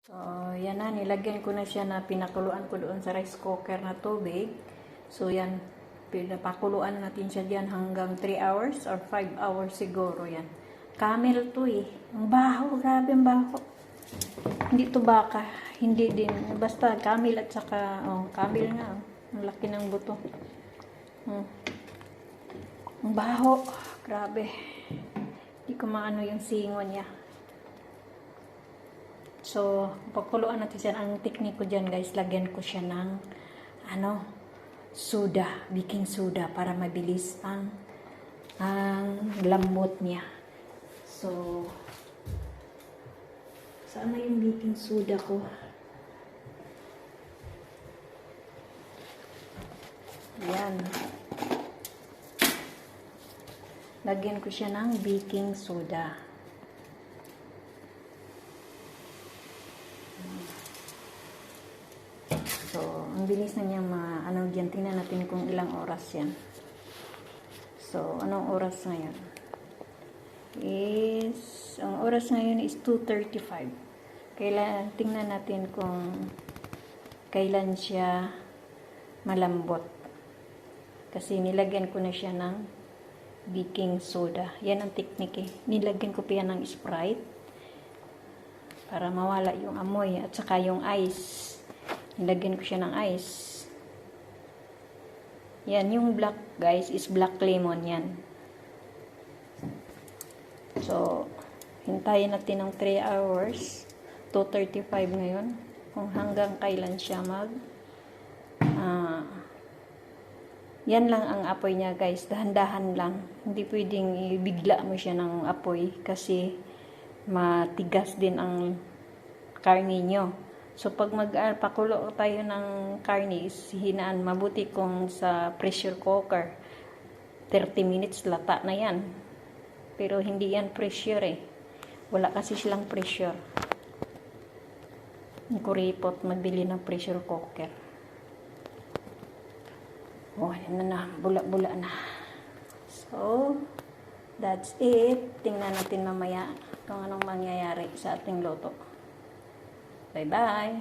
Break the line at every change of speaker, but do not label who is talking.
So, yan na. Nilagyan ko na siya na pinakuluan ko doon sa rice cooker na tubig. So, yan. Pinapakuluan natin siya diyan hanggang 3 hours or 5 hours siguro yan. Camel to eh. Ang baho. Grabe ang baho. Hindi to baka. Hindi din. Basta camel at saka, camel nga. Ang laki ng buto. Ang baho. Grabe. Hindi ko maano yung singon niya. So, pakuluan natin siya. Ang teknik ko dyan guys, lagyan ko siya ng soda, baking soda para mabilis ang lambot niya. So, saan na yung baking soda ko? Yan. Lagyan ko siya ng baking soda. So, ang bilis na niya dyan. Tingnan natin kung ilang oras yan. So, anong oras ngayon? Ang oras ngayon is 2:35. Tingnan natin kung kailan siya malambot. Kasi nilagyan ko na siya ng baking soda. Yan ang teknik eh. Nilagyan ko pa yan ng Sprite para mawala yung amoy at saka yung ice. Nilagyan ko siya ng ice. Yan, yung black guys is black lemon yan. So, hintayin natin ng 3 hours. 2:35 ngayon. Kung hanggang kailan siya yan lang ang apoy niya guys. Dahan-dahan lang. Hindi pwedeng ibigla mo siya ng apoy kasi matigas din ang karne nyo. So, pag magpakulo tayo ng karne, hinaan mabuti kung sa pressure cooker. 30 minutes, lata na yan. Pero hindi yan pressure eh. Wala kasi silang pressure. Ang kuripot, magbili ng pressure cooker. Yan na. Bula-bula na. So, that's it. Tingnan natin mamaya kung anong mangyayari sa ating luto. Bye-bye!